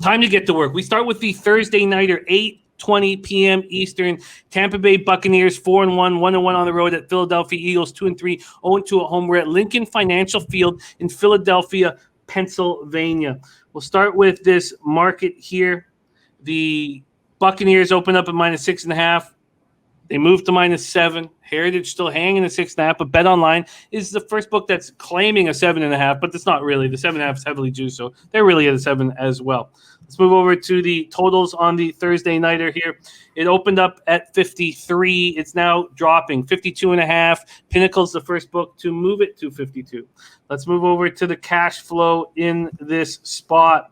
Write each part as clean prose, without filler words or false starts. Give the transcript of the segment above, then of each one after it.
Time to get to work. We start with the Thursday nighter, 8:20 p.m. Eastern. Tampa Bay Buccaneers 4-1, 1-1 on the road at Philadelphia Eagles 2-3, 0-2 at home. We're at Lincoln Financial Field in Philadelphia, Pennsylvania. We'll start with this market here. The Buccaneers open up at -6.5. They moved to -7. Heritage still hanging at 6.5, but Bet Online is the first book that's claiming a 7.5, but it's not really. The 7.5 is heavily juiced, so they're really at a 7 as well. Let's move over to the totals on the Thursday nighter here. It opened up at 53. It's now dropping 52.5. Pinnacle's the first book to move it to 52. Let's move over to the cash flow in this spot.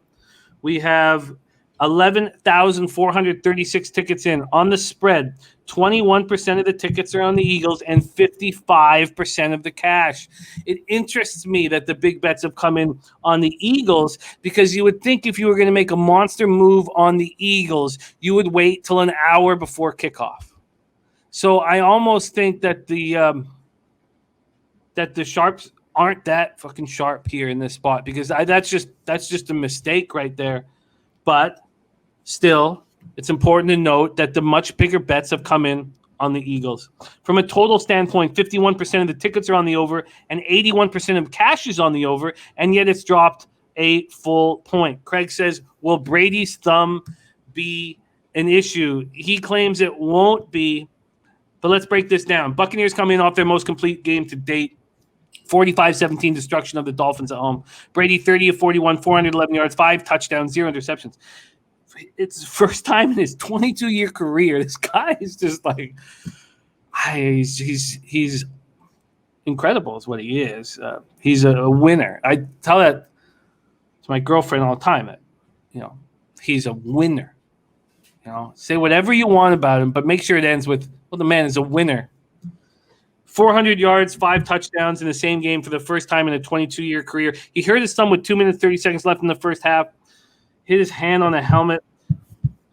We have 11,436 tickets in on the spread. 21% of the tickets are on the Eagles and 55% of the cash. It interests me that the big bets have come in on the Eagles because you would think if you were going to make a monster move on the Eagles, you would wait till an hour before kickoff. So I almost think that the sharps aren't that fucking sharp here in this spot because that's just a mistake right there. But still, it's important to note that the much bigger bets have come in on the Eagles. From a total standpoint, 51% of the tickets are on the over and 81% of cash is on the over, and yet it's dropped a full point. Craig says, will Brady's thumb be an issue? He claims it won't be, but let's break this down. Buccaneers come in off their most complete game to date. 45-17 destruction of the Dolphins at home. Brady 30 of 41, 411 yards, 5 touchdowns, 0 interceptions. It's the first time in his 22-year career. This guy is just like, he's incredible is what he is. He's a winner. I tell that to my girlfriend all the time. That, he's a winner. Say whatever you want about him, but make sure it ends with, well, the man is a winner. 400 yards, 5 touchdowns in the same game for the first time in a 22-year career. He hurt his thumb with 2 minutes, 30 seconds left in the first half. Hit his hand on a helmet.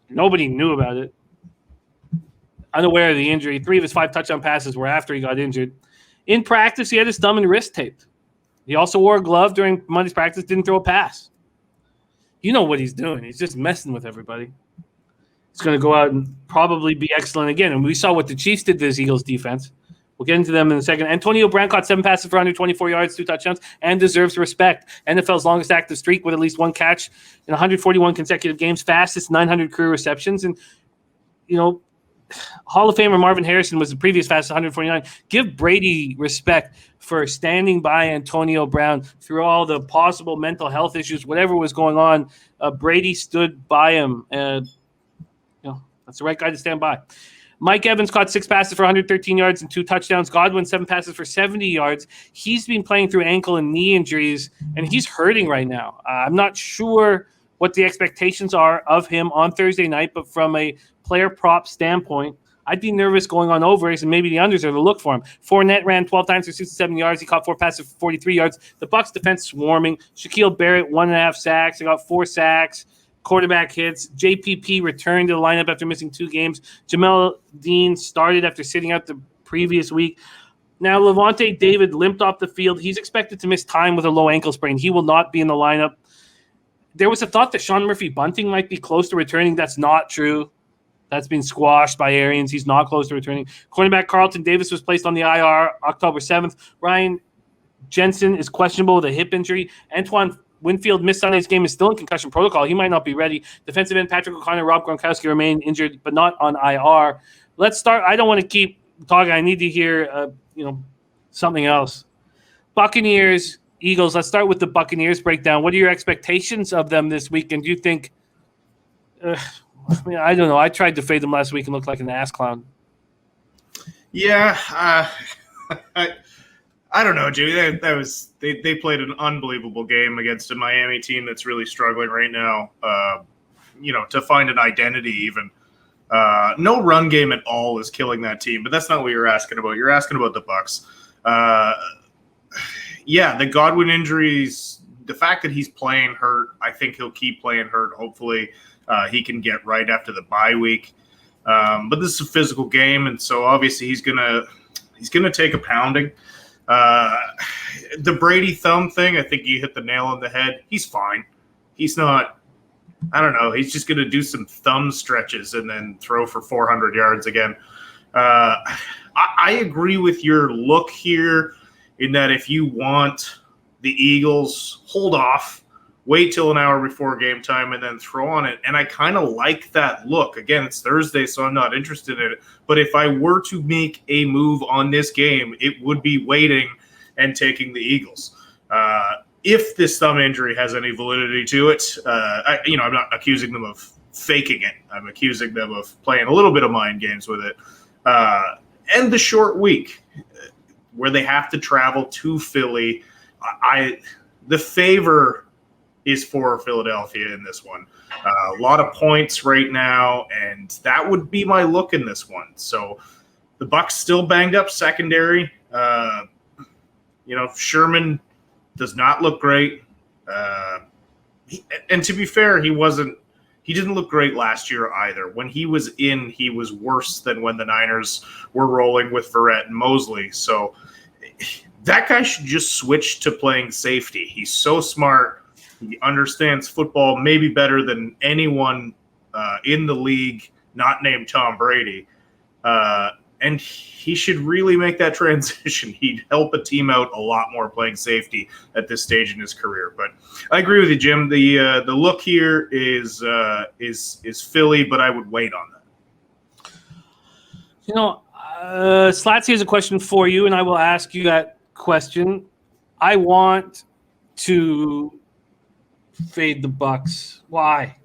Nobody knew about it. Unaware of the injury. 3 of his 5 touchdown passes were after he got injured. In practice, he had his thumb and wrist taped. He also wore a glove during Monday's practice, didn't throw a pass. You know what he's doing. He's just messing with everybody. He's going to go out and probably be excellent again. And we saw what the Chiefs did to this Eagles defense. We'll get into them in a second. Antonio Brown caught 7 passes for 124 yards, 2 touchdowns, and deserves respect. NFL's longest active streak with at least 1 catch in 141 consecutive games, fastest 900 career receptions. And, Hall of Famer Marvin Harrison was the previous fastest, 149. Give Brady respect for standing by Antonio Brown through all the possible mental health issues, whatever was going on. Brady stood by him. That's the right guy to stand by. Mike Evans caught 6 passes for 113 yards and 2 touchdowns. Godwin, 7 passes for 70 yards. He's been playing through ankle and knee injuries, and he's hurting right now. I'm not sure what the expectations are of him on Thursday night, but from a player prop standpoint, I'd be nervous going on overs, and maybe the unders are to look for him. Fournette ran 12 times for 67 yards. He caught 4 passes for 43 yards. The Bucs defense swarming. Shaquille Barrett, 1.5 sacks. They got 4 sacks. Quarterback hits. JPP returned to the lineup after missing 2 games. Jamel Dean started after sitting out the previous week. Now, Levante David limped off the field. He's expected to miss time with a low ankle sprain. He will not be in the lineup. There was a thought that Sean Murphy-Bunting might be close to returning. That's not true. That's been squashed by Arians. He's not close to returning. Cornerback Carlton Davis was placed on the IR October 7th. Ryan Jensen is questionable with a hip injury. Antoine Winfield missed Sunday's game, is still in concussion protocol. He might not be ready. Defensive end Patrick O'Connor, Rob Gronkowski remain injured, but not on IR. Let's start. I don't want to keep talking. I need to hear, something else. Buccaneers, Eagles. Let's start with the Buccaneers breakdown. What are your expectations of them this week? And do you think? I don't know. I tried to fade them last week and looked like an ass clown. Yeah. I don't know, Jimmy. They played an unbelievable game against a Miami team that's really struggling right now. To find an identity even. No run game at all is killing that team, but that's not what you're asking about. You're asking about the Bucs. The Godwin injuries, the fact that he's playing hurt, I think he'll keep playing hurt. Hopefully, he can get right after the bye week. But this is a physical game, and so obviously he's gonna take a pounding. The Brady thumb thing, I think you hit the nail on the head. He's fine. He's not I don't know. He's just going to do some thumb stretches and then throw for 400 yards again. I agree with your look here in that if you want the Eagles, hold off, wait till an hour before game time, and then throw on it. And I kind of like that look. Again, it's Thursday, so I'm not interested in it. But if I were to make a move on this game, it would be waiting and taking the Eagles. If this thumb injury has any validity to it, I'm not accusing them of faking it. I'm accusing them of playing a little bit of mind games with it. And the short week where they have to travel to Philly, the favor is for Philadelphia in this one. A lot of points right now, and that would be my look in this one. So the Bucs still banged up secondary. Sherman does not look great. And to be fair, he didn't look great last year either. When he was in, he was worse than when the Niners were rolling with Verrett and Mosley. So that guy should just switch to playing safety. He's so smart. He understands football maybe better than anyone in the league, not named Tom Brady. And he should really make that transition. He'd help a team out a lot more playing safety at this stage in his career. But I agree with you, Jim. The look here is Philly, but I would wait on that. Slatsy has a question for you, and I will ask you that question. I want to fade the Bucs. Why?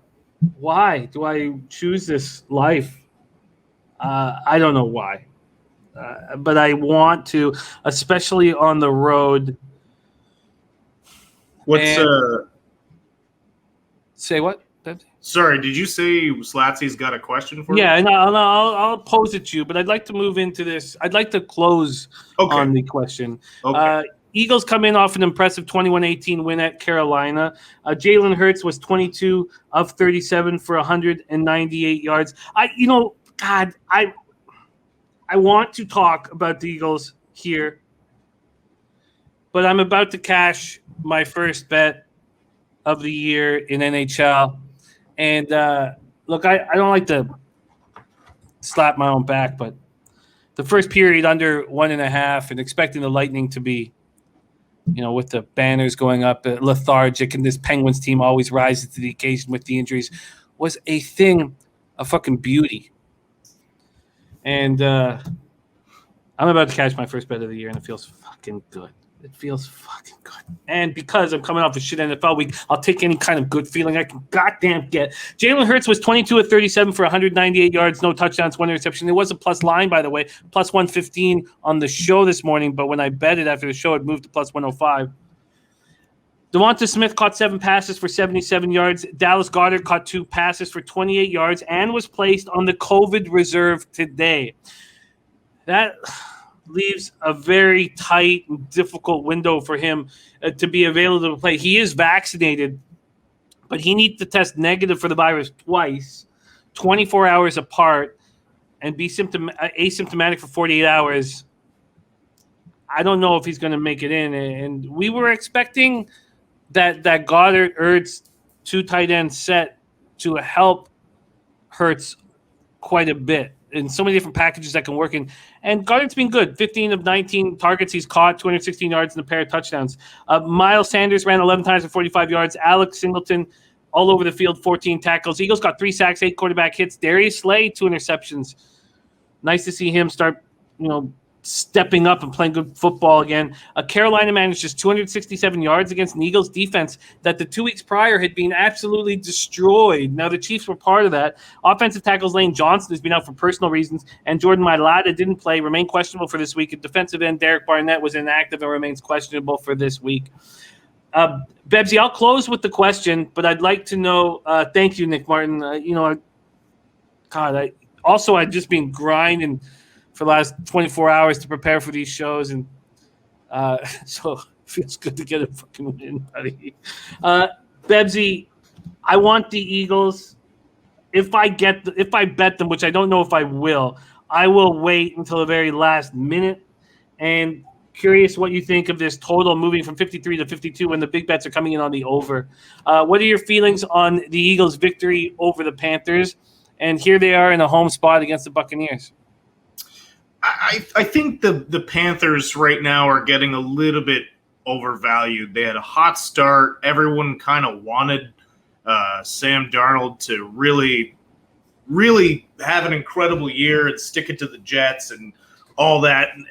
Why do I choose this life? I don't know why, but I want to, especially on the road. Say what? Sorry, did you say Slatsy's got a question for you? Yeah, and I'll pose it to you, but I'd like to move into this. I'd like to close on the question. Okay. Eagles come in off an impressive 21-18 win at Carolina. Jalen Hurts was 22 of 37 for 198 yards. God, I want to talk about the Eagles here, but I'm about to cash my first bet of the year in NHL. And look, I don't like to slap my own back, but the first period under 1.5 and expecting the Lightning to be, with the banners going up, lethargic, and this Penguins team always rises to the occasion with the injuries, was a thing of fucking beauty. And I'm about to catch my first bet of the year, and it feels fucking good. It feels fucking good. And because I'm coming off a shit NFL week, I'll take any kind of good feeling I can goddamn get. Jalen Hurts was 22 of 37 for 198 yards, no touchdowns, 1 interception. It was a plus line, by the way, plus 115 on the show this morning, but when I bet it after the show, it moved to plus 105. Devonta Smith caught 7 passes for 77 yards. Dallas Goedert caught 2 passes for 28 yards and was placed on the COVID reserve today. That leaves a very tight and difficult window for him to be available to play. He is vaccinated, but he needs to test negative for the virus twice, 24 hours apart, and be asymptomatic for 48 hours. I don't know if he's going to make it in. And we were expecting that Goddard Ertz 2 tight end set to help Hurts quite a bit in so many different packages that can work in. And Goddard's been good. 15 of 19 targets he's caught, 216 yards and a pair of touchdowns. Miles Sanders ran 11 times for 45 yards. Alex Singleton all over the field, 14 tackles. Eagles got 3 sacks, 8 quarterback hits. Darius Slay, 2 interceptions. Nice to see him start, stepping up and playing good football again. Carolina managed just 267 yards against an Eagles defense that the 2 weeks prior had been absolutely destroyed. Now, the Chiefs were part of that. Offensive tackles Lane Johnson has been out for personal reasons, and Jordan Mailata didn't play, remained questionable for this week. And defensive end Derek Barnett was inactive and remains questionable for this week. Bebsie, I'll close with the question, but I'd like to know, thank you, Nick Martin. I've just been grinding for the last 24 hours to prepare for these shows, and so it feels good to get a fucking win, buddy. Bebsie, I want the Eagles. If I bet them, which I don't know if I will wait until the very last minute. And curious what you think of this total moving from 53 to 52 when the big bets are coming in on the over. What are your feelings on the Eagles' victory over the Panthers? And here they are in a home spot against the Buccaneers. I think the Panthers right now are getting a little bit overvalued. They had a hot start. Everyone kind of wanted Sam Darnold to really have an incredible year and stick it to the Jets and all that. And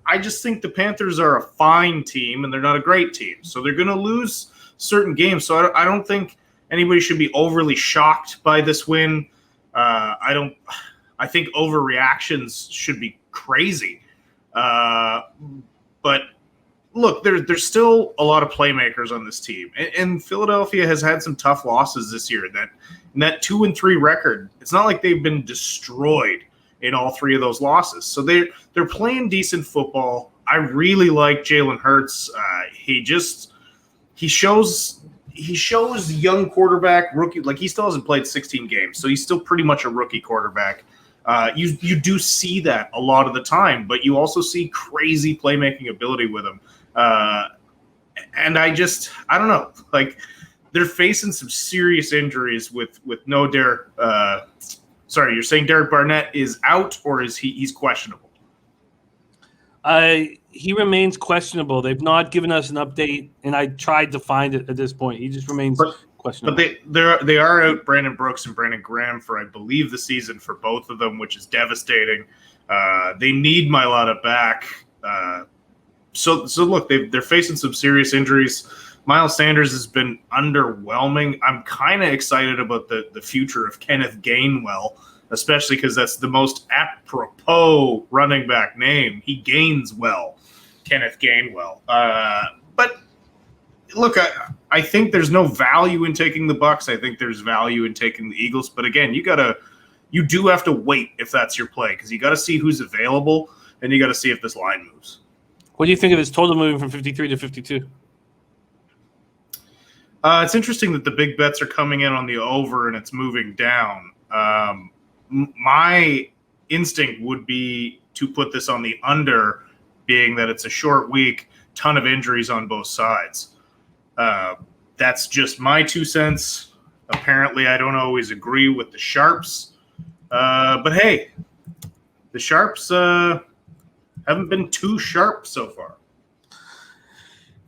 I just think the Panthers are a fine team and they're not a great team. So they're going to lose certain games. So I don't think anybody should be overly shocked by this win. I think overreactions should be crazy. But look, there's still a lot of playmakers on this team. And Philadelphia has had some tough losses this year. That 2-3 record, it's not like they've been destroyed in all three of those losses. So they're playing decent football. I really like Jalen Hurts. He shows young quarterback, rookie, like he still hasn't played 16 games, so he's still pretty much a rookie quarterback. You do see that a lot of the time, but you also see crazy playmaking ability with him. And I don't know, like they're facing some serious injuries with no Derek. Sorry, you're saying Derek Barnett is out, or is he's questionable? He remains questionable. They've not given us an update, and I tried to find it at this point. He just remains questionable. But they are out Brandon Brooks and Brandon Graham for, I believe, the season for both of them, which is devastating. They need Mailata back. So look, they're facing some serious injuries. Miles Sanders has been underwhelming. I'm kind of excited about the future of Kenneth Gainwell, especially because that's the most apropos running back name. He gains well, Kenneth Gainwell. But look, I think there's no value in taking the Bucs. I think there's value in taking the Eagles. But again, you do have to wait if that's your play, because you got to see who's available and you got to see if this line moves. What do you think of this total moving from 53 to 52? It's interesting that the big bets are coming in on the over and it's moving down. My instinct would be to put this on the under, being that it's a short week, ton of injuries on both sides. That's just my 2 cents. Apparently, I don't always agree with the Sharps. But hey, the Sharps haven't been too sharp so far.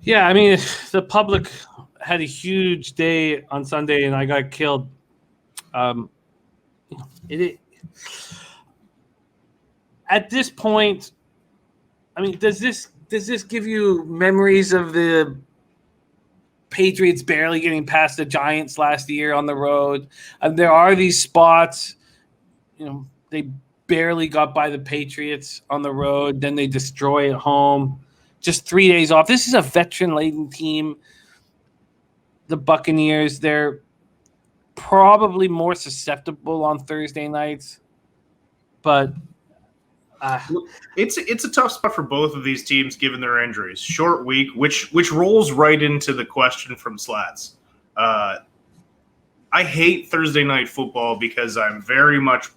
Yeah, I mean, the public had a huge day on Sunday, and I got killed. At this point, I mean, does this give you memories of the Patriots barely getting past the Giants last year on the road? There are these spots, they barely got by the Patriots on the road, then they destroy at home. Just 3 days off. This is a veteran-laden team. The Buccaneers, they're probably more susceptible on Thursday nights, but it's a tough spot for both of these teams given their injuries. Short week, which rolls right into the question from Slats. I hate Thursday night football because I'm very much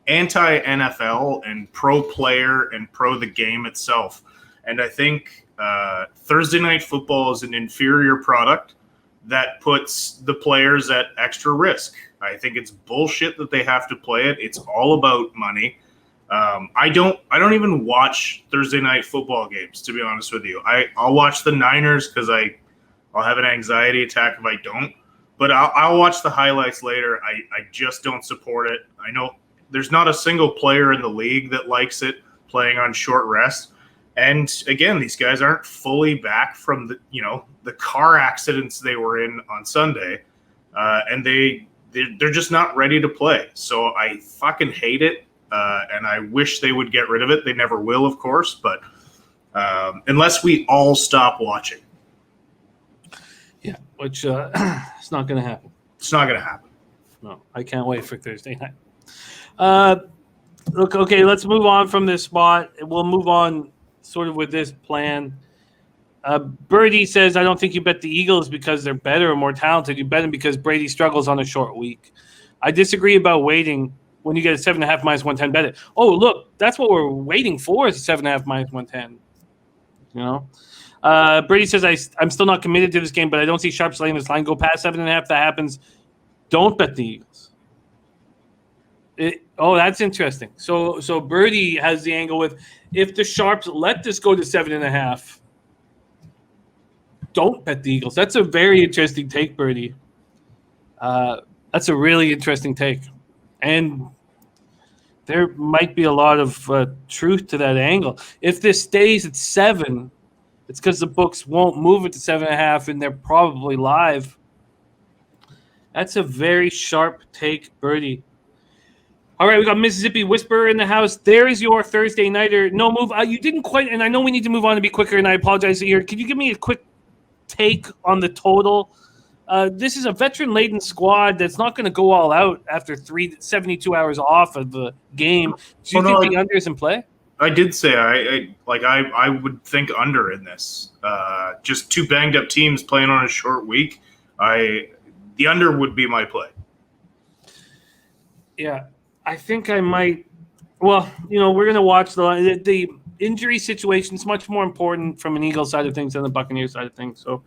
anti-NFL and pro-player and pro the game itself. And I think Thursday night football is an inferior product that puts the players at extra risk. I think it's bullshit that they have to play it. It's all about money. I don't even watch Thursday night football games, to be honest with you. I'll watch the Niners because I'll have an anxiety attack if I don't. But I'll watch the highlights later. I just don't support it. I know there's not a single player in the league that likes it playing on short rest. And again, these guys aren't fully back from the car accidents they were in on Sunday, and they're just not ready to play. So I fucking hate it, and I wish they would get rid of it. They never will, of course, but unless we all stop watching. Yeah, which it's not going to happen. It's not going to happen. No, I can't wait for Thursday night. Look, okay, let's move on from this spot. We'll move on sort of with this plan. Birdie says, I don't think you bet the Eagles because they're better or more talented. You bet them because Brady struggles on a short week. I disagree about waiting when you get a 7.5 minus 110. Bet it. Oh, look, that's what we're waiting for is a 7.5 minus 110. You know, Brady says I'm still not committed to this game, but I don't see Sharps letting this line go past 7.5. If that happens, don't bet the Eagles. That's interesting. So Birdie has the angle with if the Sharps let this go to 7.5, don't bet the Eagles. That's a very interesting take, Birdie. That's a really interesting take, and there might be a lot of truth to that angle. If this stays at 7, it's because the books won't move it to 7.5, and they're probably live. That's a very sharp take, Birdie. All right, we got Mississippi Whisperer in the house. There is your Thursday nighter. No move. You didn't quite, and I know we need to move on to be quicker, and I apologize here. Could you give me a quick take on the total? This is a veteran-laden squad that's not going to go all out after 72 hours off of the game. Do you think the under is in play? I did say I would think under in this. Just two banged-up teams playing on a short week. The under would be my play. Yeah. I think I might. Well, we're going to watch the injury situation is much more important from an Eagles side of things than the Buccaneers side of things. So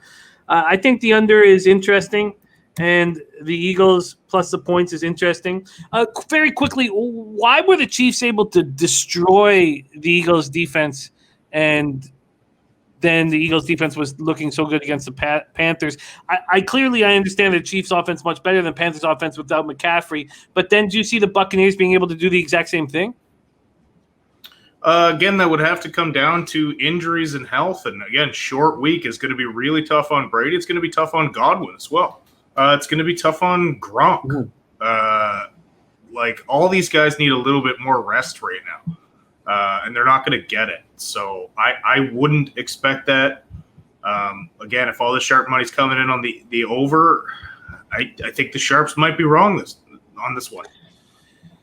I think the under is interesting, and the Eagles plus the points is interesting. Very quickly, why were the Chiefs able to destroy the Eagles defense, and then the Eagles defense was looking so good against the Panthers? I clearly understand the Chiefs offense much better than Panthers offense without McCaffrey, but then do you see the Buccaneers being able to do the exact same thing? Again, that would have to come down to injuries and health. And again, short week is going to be really tough on Brady. It's going to be tough on Godwin as well. It's going to be tough on Gronk. All these guys need a little bit more rest right now. And they're not going to get it. So I wouldn't expect that. Again, if all the sharp money's coming in on the over, I think the Sharps might be wrong on this one.